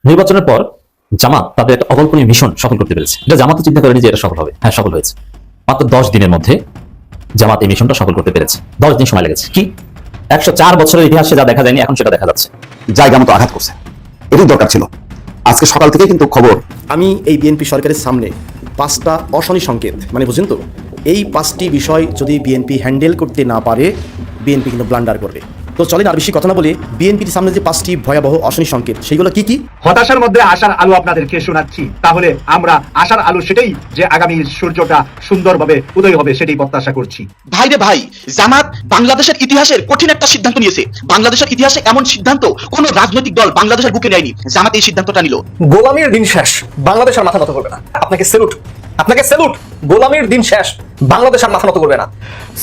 নির্বাচনের পর জামাত তাদের একটা অকল্পনীয় মিশন সফল করতে পেরেছে। এটা জামাত চিন্তা করেনি যে এটা সফল হবে। হ্যাঁ, সফল হয়েছে। মাত্র 10 দিনের মধ্যে জামাত এই মিশনটা সফল করতে পেরেছে। 10 দিন সময় লেগেছে। কি 104 বছরের ইতিহাসে যা দেখা যায়নি এখন সেটা দেখা যাচ্ছে। জায়গা মতো আঘাত করছে, এটাই দরকার ছিল। আজকে সকাল থেকে কিন্তু খবর, আমি এই বিএনপি সরকারের সামনে 5টা অশনি সংকেত, মানে বুঝেন তো, এই 5টি বিষয় যদি বিএনপি হ্যান্ডেল করতে না পারে বিএনপি কিন্তু ব্লান্ডার করবে। তো চলেন আর বেশি কথা না বলে বিএনপির সামনে যে 5টি ভয়াবহ অশনি সংকেত সেগুলো কি কি? হতাশার মধ্যে আশার আলো আপনাদেরকে শোনাচ্ছি। তাহলে আমরা আশার আলো সেটাই যে আগামী সূর্যটা সুন্দরভাবে উদয় হবে সেটাই প্রত্যাশা করছি। ভাই রে ভাই, জামাত বাংলাদেশের ইতিহাসের কঠিন একটা সিদ্ধান্ত নিয়েছে। বাংলাদেশের ইতিহাসে এমন সিদ্ধান্ত কোন রাজনৈতিক দল বাংলাদেশের বুকে নেয়নি। জামাত এই সিদ্ধান্তটা নিল। গোলামীর দিন শেষ, বাংলাদেশ আর মাথা নত করবে না। আপনাকে স্যালুট, আপনাকে স্যালুট। গোলামীর দিন শেষ, বাংলাদেশ আর মাথা নত করবে না।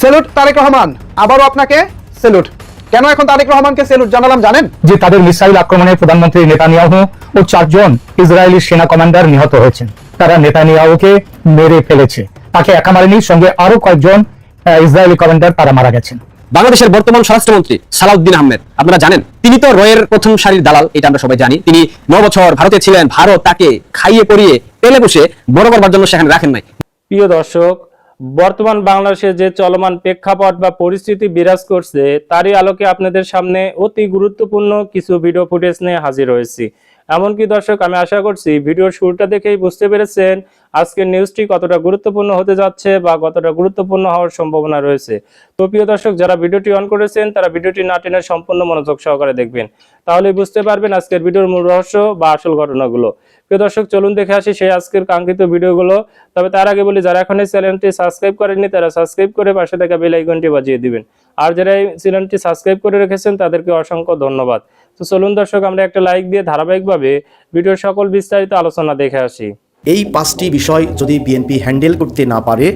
স্যালুট তারেক রহমান, আবারও আপনাকে স্যালুট। কেন এখন তারেক রহমানকে স্যালুট জানালাম জানেন? যে তাদের মিসাইল আক্রমণে প্রধানমন্ত্রী নেতানিয়াহু ও 4 জন ইসরায়েলি সেনা কমান্ডার নিহত হয়েছেন। তারা নেতানিয়াহুকে মেরে ফেলেছে। তাকে একা মারেনি, সঙ্গে আরো কয়েকজন ইসরায়েলি কমান্ডার তারা মারা গেছেন। বাংলাদেশের বর্তমান স্বরাষ্ট্রমন্ত্রী সালাউদ্দিন আহমেদ, আপনারা জানেন তিনি তো রয়ের প্রথম সারির দালাল, এটা আমরা সবাই জানি। তিনি 9 বছর ভারতে ছিলেন। ভারত তাকে খাইয়ে পরিয়ে তেলে বসে বড় করবার জন্য সেখানে রাখেন নাই। প্রিয় দর্শক, বর্তমান বাংলাদেশে যে চলমান প্রেক্ষাপট বা পরিস্থিতি বিরাজ করছে তারই আলোকে আপনাদের সামনে অতি গুরুত্বপূর্ণ কিছু ভিডিও ফুটেজ নিয়ে হাজির হয়েছি। এমনকি দর্শক, আমি আশা করছি ভিডিওর শুরুটা দেখেই বুঝতে পেরেছেন আজকের নিউজটি কতটা গুরুত্বপূর্ণ হতে যাচ্ছে বা কতটা গুরুত্বপূর্ণ হওয়ার সম্ভাবনা রয়েছে। তো প্রিয় দর্শক, যারা ভিডিওটি অন করেছেন তারা ভিডিওটি না টেনে সম্পূর্ণ মনোযোগ সহকারে দেখবেন, তাহলেই বুঝতে পারবেন আজকের ভিডিওর মূল রহস্য বা আসল ঘটনাগুলো। প্রিয় দর্শক, চলুন দেখে আসি সেই আজকের কাঙ্ক্ষিত ভিডিওগুলো। তবে তার আগে বলি, যারা এখন এই চ্যানেলটি সাবস্ক্রাইব করেননি তারা সাবস্ক্রাইব করে পাশে থাকা বেল আইকনটি বাজিয়ে দিবেন। আর যারা এই চ্যানেলটি সাবস্ক্রাইব করে রেখেছেন তাদেরকে অসংখ্য ধন্যবাদ। তো চলুন দর্শক, আমরা একটা লাইক দিয়ে ধারাবাহিকভাবে ভিডিওর সকল বিস্তারিত আলোচনা দেখে আসি। এই 5টি বিষয় যদি বিএনপি হ্যান্ডেল করতে না পারে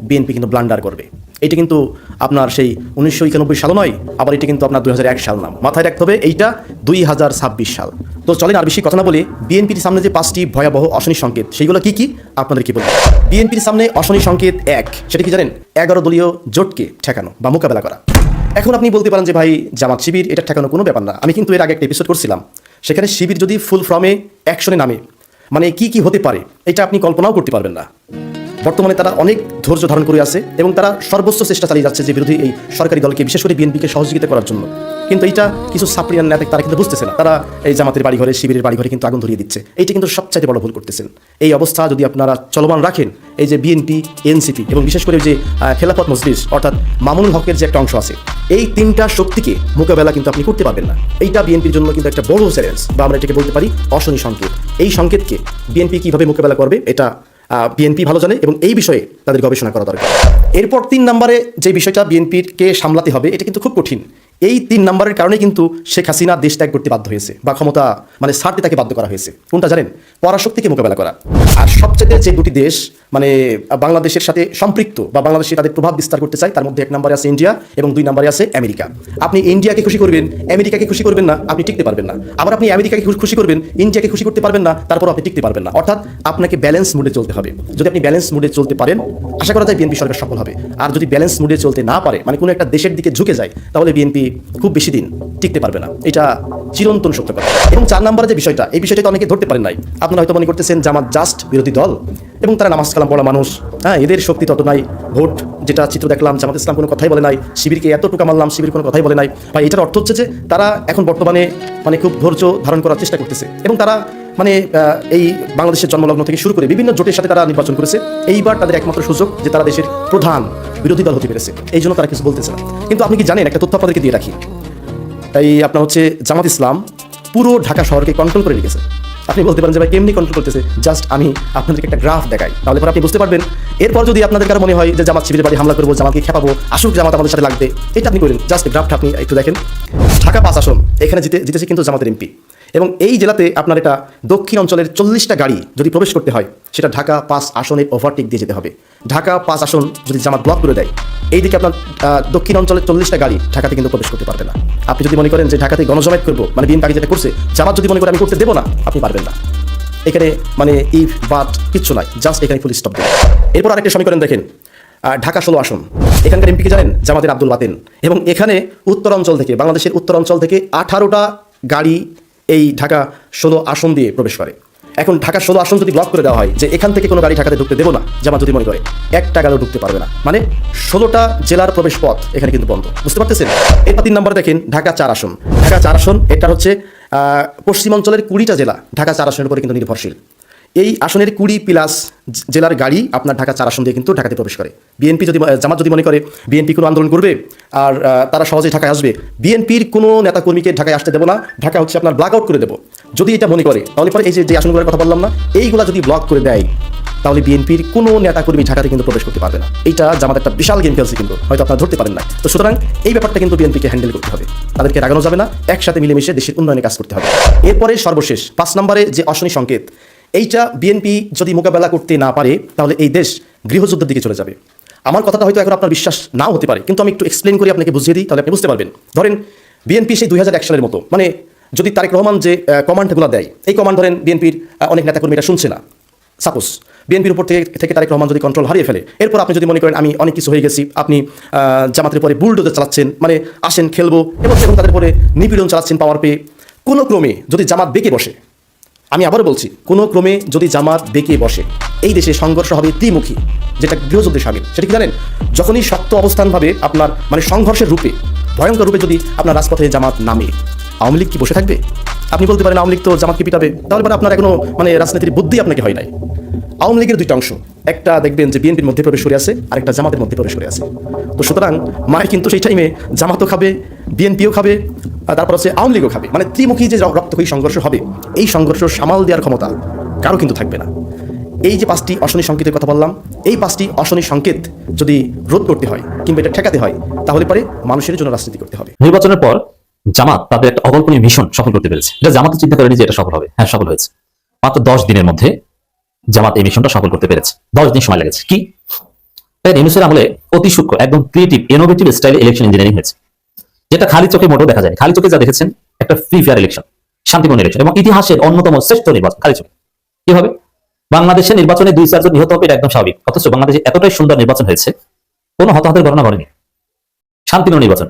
বিএনপি কিন্তু ব্লান্ডার করবে। এটা কিন্তু আপনার সেই 1991 সাল নয়, আবার এটা কিন্তু আপনার 2001 সাল নাম, মাথায় রাখতে হবে এইটা 2026 সাল। তো চলেন আর বেশি কথা না বলে বিএনপির সামনে যে 5টি ভয়াবহ অশনি সংকেত সেইগুলো কি কি আপনাদের কি বলবো। বিএনপির সামনে অশনি সংকেত 1, সেটা কি জানেন? 11 দলীয় জোটকে ঠেকানো বা মোকাবেলা করা। এখন আপনি বলতে পারেন যে ভাই জামাত শিবির এটা ঠেকানো কোনো ব্যাপার না। আমি কিন্তু এর আগে একটা এপিসোড করছিলাম, সেখানে শিবির যদি ফুল ফর্মে অ্যাকশনে নামে মানে কি কি হতে পারে এটা আপনি কল্পনাও করতে পারবেন না। বর্তমানে তারা অনেক ধৈর্য ধারণ করে আছে এবং তারা সর্বোচ্চ চেষ্টা চালিয়ে যাচ্ছে যে বিরোধী এই সরকারি দলকে, বিশেষ করে বিএনপিকে সহযোগিতা করার জন্য। কিন্তু এইটা কিছু সাপ্রিয়ান নেতা তারা কিন্তু বুঝতেছে না। তারা এই জামাতের বাড়িঘরে, শিবিরের বাড়িঘরে কিন্তু আগুন ধরিয়ে দিচ্ছে। এইটা কিন্তু সবচাইতে বড় ভুল করতেছেন। এই অবস্থা যদি আপনারা চলমান রাখেন, এই যে বিএনপি, এনসিপি এবং বিশেষ করে যে খেলাফত মজলিস অর্থাৎ মামুনুল হকের যে একটা অংশ আছে, এই 3টা শক্তিকে মোকাবেলা কিন্তু আপনি করতে পারবেন না। এইটা বিএনপির জন্য কিন্তু একটা বড় চ্যালেঞ্জ, বা আমরা এটাকে বলতে পারি অশনি সংকেত। এই সংকেতকে বিএনপি কিভাবে মোকাবেলা করবে এটা বিএনপি ভালো জানে এবং এই বিষয়ে তাদের গবেষণা করা দরকার। এরপর 3 নম্বরে যে বিষয়টা বিএনপিকে সামলাতে হবে, এটা কিন্তু খুব কঠিন। এই 3 নম্বরের কারণে কিন্তু শেখ হাসিনা দেশ ত্যাগ করতে বাধ্য হয়েছে বা ক্ষমতা মানে ছাড়তে তাকে বাধ্য করা হয়েছে। কোনটা জানেন? পরাশক্তিকে মোকাবেলা করা। আর সবচেয়ে যে 2টি দেশ মানে বাংলাদেশের সাথে সম্পৃক্ত বা বাংলাদেশে তাদের প্রভাব বিস্তার করতে চায়, তার মধ্যে 1 নম্বরে আছে ইন্ডিয়া এবং 2 নম্বরে আছে আমেরিকা। আপনি ইন্ডিয়াকে খুশি করবেন, আমেরিকাকে খুশি করবেন না, আপনি টিকতে পারবেন না। আবার আপনি আমেরিকাকে খুশি করবেন, ইন্ডিয়াকে খুশি করতে পারবেন না, তারপর আপনি টিকতে পারবেন না। অর্থাৎ আপনাকে ব্যালেন্স মুডে চলতে হবে। যদি আপনি ব্যালেন্স মুডে চলতে পারেন, আশা করা যায় বিএনপি সরকার সফল হবে। আর যদি ব্যালেন্স মুডে চলতে না পারে, মানে কোনো একটা দেশের দিকে ঝুঁকে যায়, তাহলে বিএনপি খুব বেশি দিন টিকতে পারবে না। এটা চিরন্তন সত্য কথা। এবং 4 নম্বরে যে বিষয়টা, এই বিষয়টা তো অনেকে ধরতে পারেন নাই। আপনারা হয়তো মনে করতেছেন জামাত জাস্ট বিরোধী দল এবং তারা নামাজ কালাম পড়া মানুষ, হ্যাঁ, এদের শক্তি তত নাই। ভোট যেটা চিত্র দেখলাম, জামাত ইসলাম কোনো কথাই বলে নাই, শিবিরকে এত টোকা মারলাম, শিবির কোনো কথাই বলে নাই। ভাই, এটার অর্থ হচ্ছে যে তারা এখন বর্তমানে মানে খুব ধৈর্য ধারণ করার চেষ্টা করতেছে এবং তারা মানে এই বাংলাদেশের জন্মলগ্ন থেকে শুরু করে বিভিন্ন জোটের সাথে তারা নির্বাচন করেছে। এইবার তাদের একমাত্র সুযোগ যে তারা দেশের প্রধান বিরোধী দল হতে পেরেছে, এই জন্য তারা কিছু বলতেছে না। কিন্তু আপনি কি জানেন, একটা তথ্য আপনাদেরকে দিয়ে রাখি, এই আপনার হচ্ছে জামাত ইসলাম পুরো ঢাকা শহরকে কন্ট্রোল করে রেখেছে। আপনি বলতে পারেন যে ভাই কেমনি কন্ট্রোল করতেছে, জাস্ট আমি আপনাদেরকে একটা গ্রাফ দেখাই, তাহলে পরে আপনি বুঝতে পারবেন। এরপর যদি আপনাদের কারো মনে হয় যে জামাত শিবিরের বাড়ি হামলা করবো, জামাতকে খেপাবো, আসুক জামাত আমাদের সাথে লাগবে, এটা আপনি করেন। জাস্ট গ্রাফটা আপনি একটু দেখেন। ঢাকা 5 আসন, এখানে জিতেছে কিন্তু জামাতের এমপি। এবং এই জেলাতে আপনার এটা দক্ষিণ অঞ্চলের 40টা গাড়ি যদি প্রবেশ করতে হয়, সেটা ঢাকা 5 আসনের ওভারটেক দিয়ে যেতে হবে। ঢাকা 5 আসন যদি জামাত ব্লক করে দেয়, এইদিকে আপনার দক্ষিণ অঞ্চলের 40টা গাড়ি ঢাকাতে কিন্তু প্রবেশ করতে পারবে না। আপনি যদি মনে করেন যে ঢাকাতে গণজমায়েত করবো, মানে বিএনপি যেটা করছে, জামাত যদি মনে করে আমি করতে দেবো না, আপনি পারবেন না। এখানে মানে ইফ বাট কিচ্ছু নাই, জাস্ট এখানে ফুল স্টপ দেবে। এরপর আরেকটা সমীকরণ দেখেন, ঢাকা 16 আসন, এখানকার এমপিকে জানেন? জামাতের আব্দুল বাতেন। এবং এখানে উত্তরাঞ্চল থেকে, বাংলাদেশের উত্তরাঞ্চল থেকে 18টা গাড়ি এই ঢাকা 16 আসন দিয়ে প্রবেশ করে। এখন ঢাকা 16 আসন যদি ব্লক করে দেওয়া হয় যে এখান থেকে কোনো গাড়ি ঢাকাতে ঢুকতে দেবো না, জামাত যদি মনে করে একটা গাড়িও ঢুকতে পারবে না, মানে 16টা জেলার প্রবেশ পথ এখানে কিন্তু বন্ধ। বুঝতে পারতেছেন? এরপর 3 নম্বরে দেখেন ঢাকা 4 আসন। ঢাকা 4 আসন এটা হচ্ছে পশ্চিমাঞ্চলের 20টা জেলা ঢাকা 4 আসনের উপরে কিন্তু নির্ভরশীল। এই আসনের 20 প্লাস জেলার গাড়ি আপনার ঢাকা 4 আসন দিয়ে কিন্তু ঢাকাতে প্রবেশ করে। বিএনপি যদি জামাত যদি মনে করে বিএনপি কোনো আন্দোলন করবে আর তারা সহজেই ঢাকায় আসবে, বিএনপির কোনো নেতাকর্মীকে ঢাকায় আসতে দেবো না, ঢাকা হচ্ছে আপনার ব্লক আউট করে দেবো, যদি এটা মনে করে, তাহলে পরে এই যে আসনগুলোর কথা বললাম না, এইগুলা যদি ব্লক করে দেয় তাহলে বিএনপির কোনো নেতাকর্মী ঢাকাতে কিন্তু প্রবেশ করতে পারবে না। এইটা জামাত একটা বিশাল গেম খেলছে, কিন্তু হয়তো আপনারা ধরতে পারেন না। তো সুতরাং এই ব্যাপারটা কিন্তু বিএনপিকে হ্যান্ডেল করতে হবে, তাদেরকে রাগানো যাবে না, একসাথে মিলেমিশে দেশের উন্নয়নে কাজ করতে হবে। এরপরে সর্বশেষ 5 নম্বরে যে অশনি সংকেত, এইটা বিএনপি যদি মোকাবেলা করতে না পারে তাহলে এই দেশ গৃহযুদ্ধের দিকে চলে যাবে। আমার কথাটা হয়তো এখন আপনার বিশ্বাস নাও হতে পারে, কিন্তু আমি একটু এক্সপ্লেন করে আপনাকে বুঝিয়ে দিই, তাহলে আপনি বুঝতে পারবেন। ধরেন বিএনপি সেই 2001 সালের মতো, মানে যদি তারেক রহমান যে কমান্ডগুলো দেয়, এই কমান্ড ধরেন বিএনপির অনেক নেতাকর্মীরা শুনছে না, সাপোজ বিএনপির উপর থেকে তারেক রহমান যদি কন্ট্রোল হারিয়ে ফেলে, এরপর আপনি যদি মনে করেন আমি অনেক কিছু হয়ে গেছি, আপনি জামাতের পরে বুলডোজার চালাচ্ছেন, মানে আসেন খেলবো এবং তাদের পরে নিপীড়ন চালাচ্ছেন পাওয়ার পেয়ে, কোনো ক্রমে যদি জামাত বেঁকে বসে, আমি আবারও বলছি, কোনো ক্রমে যদি জামাত বেঁকে বসে, এই দেশে সংঘর্ষ হবে ত্রিমুখী, যেটা গৃহযুদ্ধের শামিল। সেটা কি জানেন? যখনই শক্ত অবস্থানভাবে আপনার মানে সংঘর্ষের রূপে, ভয়ঙ্কর রূপে যদি আপনার রাজপথে জামাত নামে, আওয়ামী লীগ কি বসে থাকবে? আপনি বলতে পারেন আওয়ামী লীগ তো জামাতকে পিটাবে, তাহলে পরে আপনার এখনো মানে রাজনীতির বুদ্ধি আপনাকে হয় নাই। আওয়ামী লীগের 2টা অংশ, একটা দেখবেন যে বিএনপির মধ্যে প্রবেশ করে আছে, আর একটা জামাতের মধ্যে প্রবেশ করে আছে। তো সুতরাং মায় কিন্তু সেই টাইমে জামাতও খাবে, বিএনপিও খাবে, তারপর হচ্ছে আওয়ামী লীগও খাবে, মানে ত্রিমুখী যে রক্তক্ষয়ী সংঘর্ষ হবে, এই সংঘর্ষ সামাল দেওয়ার ক্ষমতা কারো কিন্তু থাকবে না। এই যে 5টি অশনি সংকেতের কথা বললাম, এই 5টি অশনি সংকেত যদি রোধ করতে হয় কিংবা এটা ঠেকাতে হয়, তাহলে পরে মানুষের জন্য রাজনীতি করতে হবে। নির্বাচনের পর জামাত তাদের একটা অকল্পনীয় মিশন সফল করতে পেরেছে। এটা জামাত চিন্তা করেনি যে এটা সফল হবে, হ্যাঁ সফল হয়েছে। মাত্র 10 দিনের মধ্যে জামাত এই মিশনটা সফল করতে পেরেছে। 10 দিন সময় লেগেছে। কি ইউনূসের আমলে অতি সূক্ষ্ম, একদম ক্রিয়েটিভ, ইনোভেটিভ স্টাইলে ইলেকশন ইঞ্জিনিয়ারিং হয়েছে, যেটা খালি চোখে মোটেও দেখা যায়। খালি চোখে যা দেখেছেন একটা ফ্রি ফেয়ার ইলেকশন, শান্তিপূর্ণ ইলেকশন এবং ইতিহাসের অন্যতম শ্রেষ্ঠ নির্বাচন খালি চোখে। কিভাবে? বাংলাদেশের নির্বাচনে 2-4 জন নিহত হবে, এটা একদম স্বাভাবিক, অথচ বাংলাদেশে এতটাই সুন্দর নির্বাচন হয়েছে, কোনো হতাহতের ঘটনা ঘটেনি, শান্তিপূর্ণ নির্বাচন,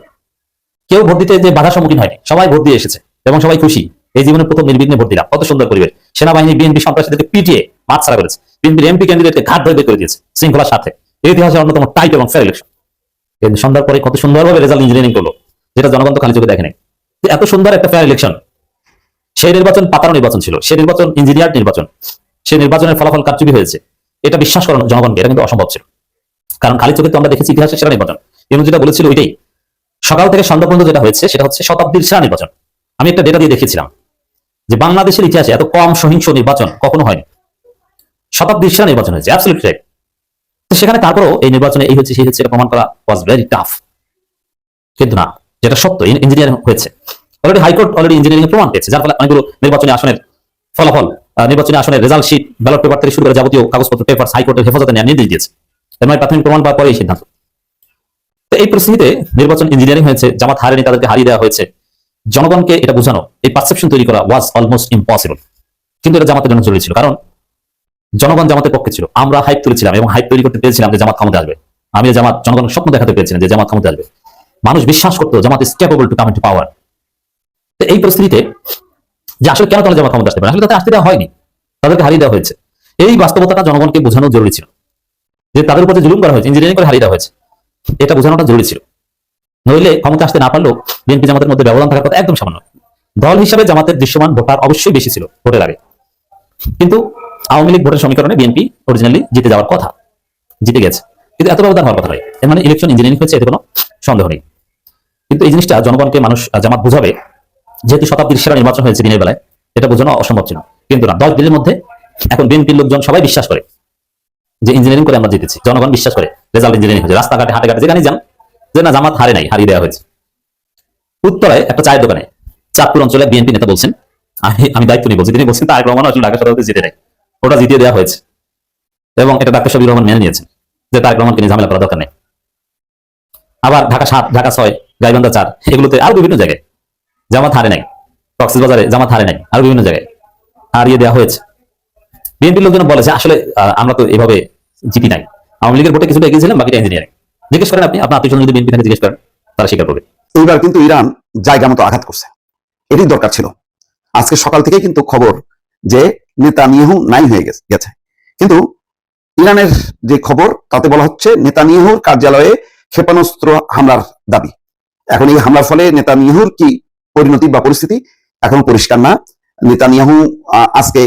কেউ ভোট দিতে যে বাধার সম্মুখীন হয়নি, সবাই ভোট দিয়ে এসেছে এবং সবাই খুশি। এই জীবনের প্রথম নির্বিঘ্নে ভোট দিলাম, কত সুন্দর পরিবেশ। সেনাবাহিনী বিএনপি সন্ত্রাসীদেরকে পিটিয়ে মাঠ ছাড়া করেছে, বিএনপির এমপি ক্যান্ডিডেটকে ঘাট ধরে বের করে দিয়েছে শৃঙ্খলার সাথে। এই ইতিহাসের অন্যতম টাইট এবং ফেয়ার ইলেকশন। সন্ধ্যার পরে কত সুন্দরভাবে রেজাল্ট ইঞ্জিনিয়ারিং করলো, যেটা জনগণ তো খালি চোখে দেখে নাই। এত সুন্দর একটা ফেয়ার ইলেকশন, সেই নির্বাচন পাতানো নির্বাচন ছিল, সেই নির্বাচন ইঞ্জিনিয়ার নির্বাচন, সেই নির্বাচনের ফলাফল কারচুপি হয়েছে, এটা বিশ্বাস করানো জনগণকে এটা কিন্তু অসম্ভব ছিল। কারণ খালি চোখে তো আমরা দেখেছি ইতিহাসের সেরা নির্বাচন। ইউনূস যেটা বলেছিল ওইটাই, সকাল থেকে সন্ধ্যা পর্যন্ত যেটা হয়েছে সেটা হচ্ছে শতাব্দীর সেরা নির্বাচন। আমি একটা ডেটা দিয়ে দেখিয়েছিলাম যে বাংলাদেশের ইতিহাসে এত কম সহিংস নির্বাচন কখনো হয়নি, শতাব্দীর সেরা নির্বাচন হয়েছে, অ্যাবসলিউটলি রাইট। তো সেখানে তারপরও এই নির্বাচনে এই হচ্ছে সেই হচ্ছে এটা প্রমাণ করা ওয়াজ ভেরি টাফ। কিন্তু না, যেটা সত্য, ইঞ্জিনিয়ারিং হয়েছে অলরেডি, হাইকোর্ট অলরেডি ইঞ্জিনিয়ারিং প্রমাণ পেয়েছে, যার ফলে অনেকগুলো নির্বাচনী আসনের ফলাফল, নির্বাচনী আসনের রেজাল্ট শিট, ব্যালট পেপার থেকে শুরু করে যাবতীয় কাগজপত্র পেপার হাইকোর্টের হেফাজতে নেওয়ার নির্দেশ দিয়েছে। এর মানে প্রাথমিক প্রমাণ পাওয়ার পরে এই সিদ্ধান্ত। তো এই পরিস্থিতিতে নির্বাচন ইঞ্জিনিয়ারিং হয়েছে, জামাত হারেনি, তাদেরকে হারিয়ে দেওয়া হয়েছে। জনগণকে এটা বোঝানো, এই পারসেপশন তৈরি করা ওয়াজ অলমোস্ট ইম্পসিবল, কিন্তু এটা জামাতের জন্য জরুরি ছিল, কারণ জনগণ জামাতের পক্ষে ছিল। আমরা হাইপ তুলেছিলাম এবং হাইপ তৈরি করতে পেরেছিলাম যে জামাত ক্ষমতা আসবে। আমি জামাত জনগণের স্বপ্ন দেখাতে পেরেছিলাম যে জামাত ক্ষমতা আসবে। মানুষ বিশ্বাস করতো Jamaat is capable to come into power. তো এই পরিস্থিতিতে যে আসলে কেন তাহলে জামাত ক্ষমতা আসতে পারে, আসলে তাদের আসতে দেওয়া হয়নি, তাদেরকে হারিয়ে দেওয়া হয়েছে। এই বাস্তবতাটা জনগণকে বোঝানো জরুরি ছিল, যে তাদের উপর যে জুলুম করা হয়েছে, ইঞ্জিনিয়ারিং করে হারিয়ে দেওয়া হয়েছে, এটা বোঝানোটা জরুরি ছিল। নইলে ক্ষমতা আসতে না পারলেও বিএনপি জামাতের মধ্যে ব্যবধান থাকার কথা একদম সামান্য। দল হিসাবে জামাতের দৃশ্যমান ভোটার অবশ্যই বেশি ছিল ভোটের আগে, কিন্তু আওয়ামী লীগ ভোটের সমীকরণে বিএনপি অরিজিনালি জিতে যাওয়ার কথা, জিতে গেছে, কিন্তু এত ব্যবধান হওয়ার কথা নয়। এর মানে ইলেকশন ইঞ্জিনিয়ারিং হয়েছে, এতে কোনো সন্দেহ নেই। কিন্তু এই জিনিসটা জনগণকে মানুষ জামাত বুঝাবে, যেহেতু শতাব্দীর সেরা নির্বাচন হয়েছে দিনের বেলায়, এটা বোঝানো অসম্ভব ছিল। কিন্তু না, 10 দিনের মধ্যে এখন বিএনপির লোকজন সবাই বিশ্বাস করে যে ইঞ্জিনিয়ারিং করে আমরা জিতেছি। জনগণ বিশ্বাস করে রেজাল্ট ইঞ্জিনিয়ারিং হয়েছে। রাস্তাঘাটে হাটে ঘাটে যেখানে যান যে না জামাত হারে নাই, হারিয়ে দেওয়া হয়েছে। উত্তরায় একটা চায়ের দোকানে চাঁদপুর অঞ্চলে বিএনপি নেতা বলছেন, আমি দায়িত্ব নিয়ে বলছি, তিনি বলছেন তারেক রহমান আসলে ঢাকা শতাব্দী জিতে নেয়, ওটা জিতিয়ে দেওয়া হয়েছে এবং এটা ডাক্তার শফিকুর রহমান মেনে নিয়েছেন যে তারেক রহমানকে নিয়ে ঝামেলা করার দরকার নেই। আবার ঢাকা 7, ঢাকা 6, গাইবান্ধা 4, এগুলোতে আরো বিভিন্ন জায়গায় জামাত হারে নাই, কক্সবাজারে জামাত হারে নাই, আরো বিভিন্ন জায়গায় হারিয়ে দেওয়া হয়েছে। বিএনপির লোকজন বলেছে আসলে আমরা তো এভাবে জিতি নাই, আওয়ামী লীগের ভোটে কিছুটা এগিয়েছিলাম, বাকিটা ইঞ্জিনিয়ারিং। জিজ্ঞেস করেন আপনি আপনার আত্মীয় যদি বিএনপি থেকে জিজ্ঞেস করেন, তারা স্বীকার করবে। এইবার কিন্তু ইরান জায়গা মতো আঘাত করছে, এটাই দরকার ছিল। আজকে সকাল থেকে কিন্তু খবর যে নেতানিয়াহু নাই হয়ে গেছে। কিন্তু ইরানের যে খবর তাতে বলা হচ্ছে নেতানিয়াহুর কার্যালয়ে ক্ষেপণাস্ত্র হামলার দাবি। এখন এই হামলার ফলে নেতানিয়াহুর কি পরিণতি বা পরিস্থিতি এখনো পরিষ্কার না। নেতানিয়াহু আজকে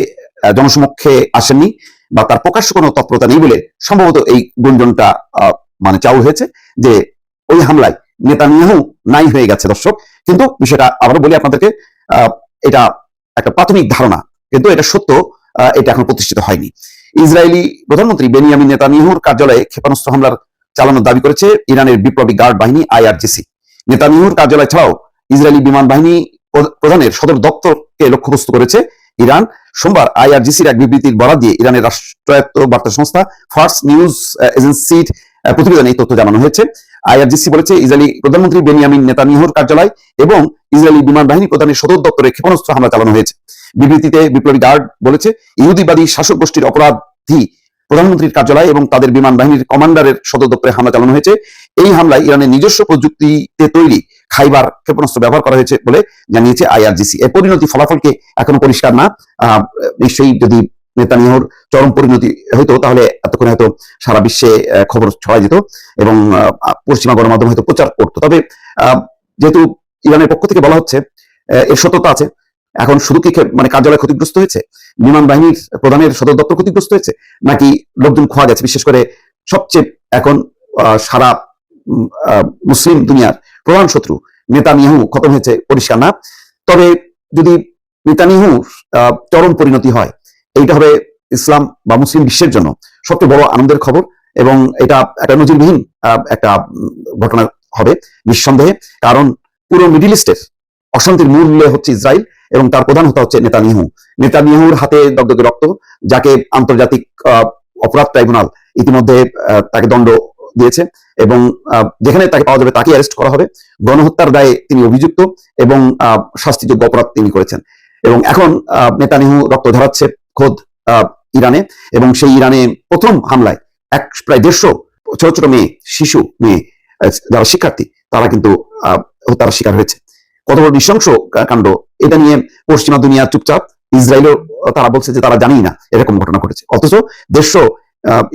জনসমক্ষে আসেননি বা তার প্রকাশ্য কোনো তৎপরতা নেই বলে সম্ভবত এই গুঞ্জনটা মানে চাউর হয়েছে যে ওই হামলায় নেতানিয়াহু নাই হয়ে গেছে। দর্শক, কিন্তু বিষয়টা আবারও বলি আপনাদেরকে, এটা একটা প্রাথমিক ধারণা, কিন্তু এটা সত্য, এটা এখন প্রতিষ্ঠিত হয়নি। ইসরায়েলি প্রধানমন্ত্রী বেনিয়ামিন নেতানিয়াহুর কার্যালয়ে ক্ষেপণাস্ত্র হামলার চালানোর দাবি করেছে ইরানের বিপ্লবী গার্ড বাহিনী IRGC। নেতানিয়াহুর কার্যালয় ছাড়াও ইসরায়েলি বিমান বাহিনী প্রধানের সদর দপ্তরকে লক্ষ্যবস্তু করেছে ইরান। সোমবার IRGCর এক বিবৃতির বরাত দিয়ে ইরানের রাষ্ট্রায়ত্ত বার্তা সংস্থা ফার্স নিউজ এজেন্সির প্রতিবেদনে এই তথ্য জানানো হয়েছে। IRGC বলেছে ইসরায়েলি প্রধানমন্ত্রী বেনিয়ামিন নেতানিয়াহুর কার্যালয় এবং ইসরায়েলি বিমান বাহিনী প্রধানের সদর দপ্তরে ক্ষেপণাস্ত্র হামলা চালানো হয়েছে। বিবৃতিতে বিপ্লবী গার্ড বলেছে ইহুদিবাদী শাসক গোষ্ঠীর অপরাধী প্রধানমন্ত্রীর কার্যালয় এবং তাদের বিমান বাহিনীর কমান্ডারের সদর দপ্তরে হামলা চালানো হয়েছে। এই হামলায় ইরানের নিজস্ব প্রযুক্তিতে তৈরি খাইবার ক্ষেপণাস্ত্র ব্যবহার করা হয়েছে বলে জানিয়েছে IRGC। এর পরিণতি ফলাফলকে এখনো পরিষ্কার না। নিশ্চয়ই যদি নেতানিয়াহুর চরম পরিণতি হইতো তাহলে এতক্ষণে হয়তো সারা বিশ্বে খবর ছড়াই যেত এবং পশ্চিমা গণমাধ্যম হয়তো প্রচার করতো। তবে যেহেতু ইরানের পক্ষ থেকে বলা হচ্ছে এর সত্যতা আছে, এখন শুধু কি মানে কার্যালয় ক্ষতিগ্রস্ত হয়েছে, বিমান বাহিনীর প্রধানের সদর দপ্তর ক্ষতিগ্রস্ত হয়েছে, নাকি লোকজন খোয়া গেছে? বিশেষ করে সবচেয়ে এখন সারা মুসলিম দুনিয়ার প্রধান শত্রু নেতানিয়াহু খতম হয়েছে পরিষ্কার না। তবে যদি নেতানিয়াহুর চরম পরিণতি হয়, এইটা হবে ইসলাম বা মুসলিম বিশ্বের জন্য সবচেয়ে বড় আনন্দের খবর এবং এটা একটা নজিরবিহীন একটা ঘটনা হবে নিঃসন্দেহে। কারণ পুরো মিডিল ইস্টের অশান্তির মূল্য হচ্ছে ইসরায়েল এবং তার প্রধান হতে হচ্ছে নেতানিয়াহু। নেতানিয়াহুর হাতে দগদগে রক্ত, যাকে আন্তর্জাতিক অপরাধ ট্রাইব্যুনাল ইতিমধ্যে তাকে দণ্ড দিয়েছে এবং যেখানে তাকে পাওয়া যাবে তাকে অ্যারেস্ট করা হবে। গণহত্যার দায়ে তিনি অভিযুক্ত এবং শাস্তিযোগ্য অপরাধ তিনি করেছেন। এবং এখন নেতানিয়াহু রক্ত ঝরাচ্ছে খোদ ইরানে, এবং সেই ইরানে প্রথম হামলায় প্রায় 150 ছোট ছোট মেয়ে, শিশু মেয়ে যারা শিক্ষার্থী তারা কিন্তু হত্যার শিকার হয়েছে। কত বড় নৃশংস কাণ্ড! এটা নিয়ে পশ্চিমা দুনিয়া চুপচাপ, ইসরায়েলও তারা বলছে যে তারা জানেই না এরকম ঘটনা ঘটেছে, অথচ 150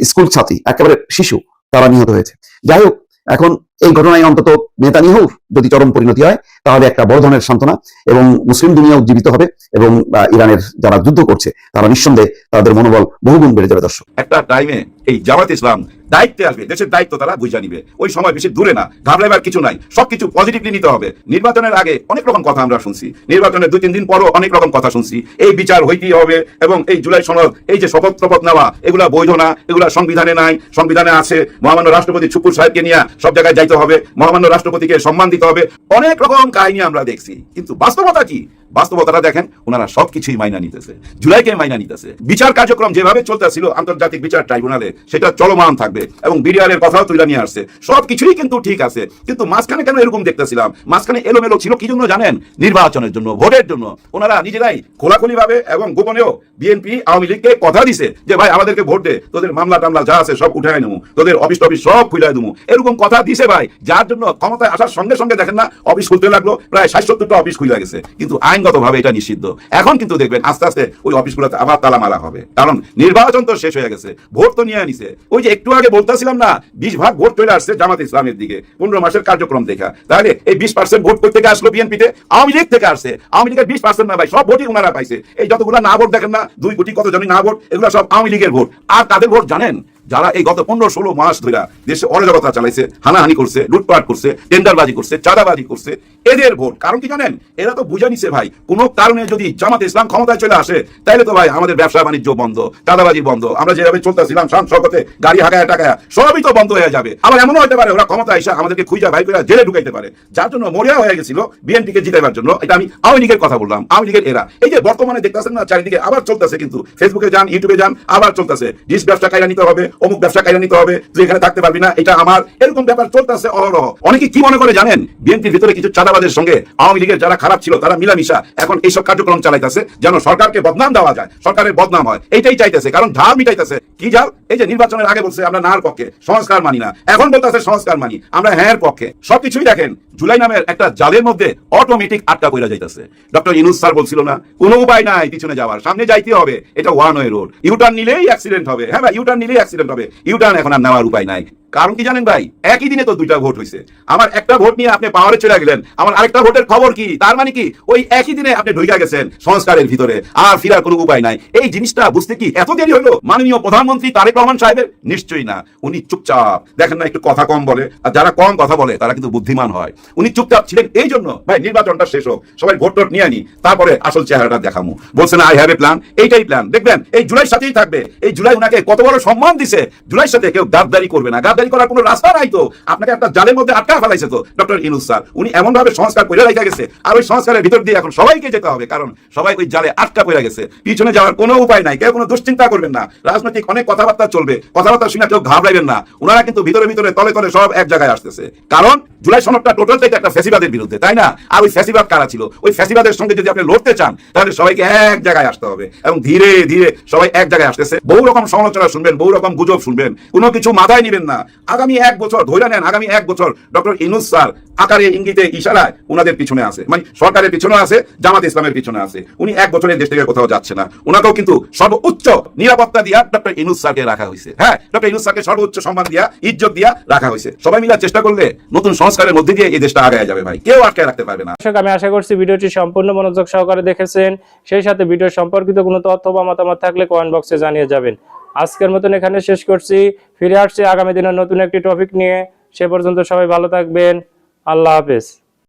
স্কুল ছাত্রী, একেবারে শিশু, তারা নিহত হয়েছে। যাই হোক, এখন এই ঘটনায় অন্তত নেতানিয়াহুর যদি চরম পরিণতি হয় তাহলে একটা বড় ধরনের সান্ত্বনা এবং মুসলিম দুনিয়া উজ্জীবিত হবে এবং ইরানের যারা যুদ্ধ করছে তারা নিঃসন্দেহে তাদের মনোবল বহুগুণ বেড়ে যাবে। দর্শক, একটা টাইমে এই জামাত ইসলাম দায়িত্বে আসবে, দেশের দায়িত্ব তারা বুঝে নিবে। ওই সময় বেশি দূরে না, ঘাবড়াইবার কিছু নাই, সবকিছু পজিটিভলি নিতে হবে। নির্বাচনের আগে অনেক রকম কথা আমরা শুনছি, নির্বাচনের 2-3 দিন পরও অনেক রকম কথা শুনছি, এই বিচার হইতেই হবে এবং এই জুলাই সনদ, এই যে শপথ নেওয়া, এগুলা বৈধ না, এগুলা সংবিধানে নাই, সংবিধানে আছে মহামান্য রাষ্ট্রপতি ছুপুর সাহেবকে নিয়ে সব জায়গায় যাইতে হবে, মহামান্য রাষ্ট্রপতিকে সম্মান দিতে হবে, অনেক রকম কাহিনী আমরা দেখছি। কিন্তু বাস্তবতা কি? বাস্তবতাটা দেখেন, ওনারা সবকিছুই মাইনা নিতেছে, জুলাইকে মাইনা নিতেছে। বিচার কার্যক্রম যেভাবে চলতেছিল আন্তর্জাতিক বিচার ট্রাইব্যুনালে সেটা চলমান থাকবে এবং বিডিআর এর কথাও তুলে নিয়ে আসছে, সবকিছুই কিন্তু ঠিক আছে। কিন্তু মাঝখানে কেন এরকম দেখতেছিলাম? মাঝখানে এলোমেলো ছিল কি জন্য জানেন? নির্বাচনের জন্য, ভোটের জন্য। ওনারা নিজেরাই খোলাখুলি ভাবে এবং গোপনেও বিএনপি আওয়ামী লীগকে কথা দিছে যে ভাই আমাদেরকে ভোট দে, তোদের মামলা টামলা যা আছে সব উঠায় নেবো, তোদের অফিস টফিস সব খুলে দেবো, এরকম কথা দিছে ভাই। যার জন্য ক্ষমতায় আসার সঙ্গে সঙ্গে দেখেন না অফিস খুলতে লাগলো, প্রায় 60-70টা অফিস খুলে গেছে, কিন্তু আইনগতভাবে এটা নিষিদ্ধ। এখন কিন্তু দেখবেন আস্তে আস্তে ওই অফিসগুলোতে আবার তালা মারা হবে, কারণ নির্বাচন তো শেষ হয়ে গেছে, ভোট তো নিয়ে নিছে। ওই যে একটু আগে বলতেছিলাম না 20% ভোট চলে আসছে জামাত ইসলামের দিকে 15 মাসের কার্যক্রম দেখা, তাহলে এই 20% ভোট কোথা থেকে আসলো? বিএনপিতে, আওয়ামী লীগ থেকে আসছে। আওয়ামী লীগের 20% না ভাই, সব ভোটই ওনারা পাইছে। এই যতগুলো না ভোট দেখেন না, 2 কোটি কত জনই না ভোট, এগুলো সব আওয়ামী লীগের ভোট। আর তাদের ভোট জানেন, যারা এই গত 15-16 মাস ধরে দেশে অরাজকতা চালাইছে, হানাহানি করছে, লুটপাট করছে, টেন্ডারবাজি করছে, চাঁদাবাজি করছে, এদের ভোট। কারণ কি জানেন? এরা তো বুঝে নিছে ভাই, কোন কারণে যদি জামাত ইসলাম ক্ষমতায় চলে আসে তাহলে তো ভাই আমাদের ব্যবসা বাণিজ্য বন্ধ, চাঁদাবাজি বন্ধ, আমরা যেভাবে চলতেছিলাম শান শওকতে গাড়ি হাঁকায় টাকায় সবই তো বন্ধ হয়ে যাবে। আবার এমনও হতে পারে ওরা ক্ষমতা এসে আমাদেরকে খুঁজা ভাই করে জেলে ঢুকাইতে পারে, যার জন্য মরিয়া হয়ে গেছিল বিএনপিকে জিতাইবার জন্য। এটা আমি আওয়ামী লীগের কথা বললাম, আওয়ামী লীগের এরা। এই যে বর্তমানে দেখতেছেন না চারিদিকে আবার চলতেছে, কিন্তু ফেসবুকে যান, ইউটিউবে যান, আবার চলতেছে ডিস ব্যবসা কায়রা নিতে হবে, অমুক ব্যবসা কাইরা নিতে হবে, তুই এখানে থাকতে পারবি না, এটা আমার, এরকম ব্যাপার চলতেছে অহরহ। অনেকে কি মনে করে জানেন, বিএনপির ভিতরে কিছু চাঁদাবাজের সঙ্গে আওয়ামী লীগের যারা খারাপ ছিল তারা মিলামিশা এখন এইসব কার্যক্রম চালাইতেছে যেন সরকারকে বদনাম দেওয়া যায়, সরকারের বদনাম হয়, এইটাই চাইতেছে। কারণ ঝাল মিটাইতেছে। কি ঝাল? এই যে নির্বাচনের আগে বলছে আমরা নার পক্ষে, সংস্কার মানি না, এখন বলতেছে সংস্কার মানি, আমরা হ্যাঁ পক্ষে। সবকিছুই দেখেন জুলাই নামের একটা জালের মধ্যে অটোমেটিক আটকা পড়ে যাইতেছে। ডক্টর ইউনূস স্যার বলছিল না, কোনো উপায় নাই পিছনে যাওয়ার, সামনে যাইতে হবে, এটা ওয়ান ওয়ে রোড, ইউটার্ন নিলেই অ্যাক্সিডেন্ট হবে। হ্যাঁ ভাই, ইউটার্ন নিলেই অ্যাক্সিডেন্ট হবে, ইউটার্ন এখন আর নেওয়ার উপায় নাই। কারণ কি জানেন ভাই, একই দিনে তো দুইটা ভোট হয়েছে। আমার একটা ভোট নিয়ে আপনি পাওয়ারে চলে গেলেন, আমার আরেকটা ভোটের খবর কি? তার মানে কি ওই একই দিনে আপনি ঢুকে গেছেন সংস্কারের ভিতরে, আর ফিরার কোনো উপায় নাই। এই জিনিসটা বুঝতে কি এত দেরি হলো? মাননীয় প্রধানমন্ত্রী তারেক রহমান সাহেবের? নিশ্চয়ই না। উনি চুপচাপ, দেখেন না একটু কথা কম বলে, আর যারা কম কথা বলে তারা কিন্তু বুদ্ধিমান হয়। উনি চুপচাপ ছিলেন এই জন্য ভাই নির্বাচনটা শেষ হোক, সবাই ভোট টোট নিয়ে আনি, তারপরে আসল চেহারাটা দেখামু। বলছেন আই হ্যাভ এ প্ল্যান, এইটাই প্ল্যান। দেখবেন এই জুলাই সাথেই থাকবে। এই জুলাই উনাকে কত বড় সম্মান দিছে। জুলাইর সাথে কেউ গাদ্দারি করবে না, গাদ্দারি করার কোনো রাস্তা নাই তো। আপনাকে একটা জালের মধ্যে আটকা ফেলাইছে তো ডক্টর ইউনূস স্যার। উনি এমন ভাবে সংস্কার করে রেখে গেছে, আর ওই সংস্কারের ভিতর দিয়ে এখন সবাইকে যেতে হবে, কারণ সবাই ওই জালে আটকা পড়ে গেছে। পিছনে যাওয়ার কোনো উপায় নাই। কেউ কোনো দুশ্চিন্তা করবেন না। রাজনৈতিক অনেক কথাবার্তা চলবে, কথাবার্তা শুনে কেউ ঘাবড়াইবেন না। ওনারা কিন্তু ভিতরে ভিতরে তলে তলে সব এক জায়গায় আসতেছে। কারণ জুলাই সনদটা টোটালটাই একটা ফ্যাসিবাদের বিরুদ্ধে, তাই না? আর ওই ফ্যাসিবাদ কারা ছিল? ওই ফ্যাসিবাদের সঙ্গে যদি আপনি লড়তে চান তাহলে সবাইকে এক জায়গায় আসতে হবে, এবং ধীরে ধীরে সবাই এক জায়গায় আসতেছে। বহু রকম সমালোচনা শুনবেন, বহু রকম গুজব শুনবেন, কোনো কিছু মাথায় নিবেন না। আগামী 1 বছর ধরে নেন, আগামী 1 বছর ডক্টর ইউনূস স্যার আকারে ইঙ্গিতে ইশারায় ওনাদের পিছনে আছে, মানে সরকারের পিছনে আছে, জামাত ইসলামের পিছনে আছে। উনি 1 বছরের দেশ থেকে কোথাও যাচ্ছে না। ওনাকেও কিন্তু সর্বোচ্চ নিরাপত্তা দিয়া ডক্টর ইউনূস স্যারকে রাখা হয়েছে। হ্যাঁ, ডক্টর ইউনূস স্যারকে সর্বোচ্চ সম্মান দিয়া, ইজ্জত দিয়া রাখা হয়েছে। সবাই মিলে চেষ্টা করলে নতুন সংস্কারের মধ্যে দিয়ে এই দেশটা আগায় যাবে ভাই, কেউ আটকায় রাখতে পারবে না। দর্শক, আমি আশা করছি ভিডিওটি সম্পূর্ণ মনোযোগ সহকারে দেখেছেন। সেই সাথে ভিডিও সম্পর্কিত কোনো তথ্য বা মতামত থাকলে কমেন্ট বক্সে জানিয়ে যাবেন। আজকের মতন এখানে শেষ করছি। ফিরে আসছি আগামী দিনের নতুন একটি টপিক নিয়ে। সে পর্যন্ত সবাই ভালো থাকবেন। আল্লাহ হাফেজ।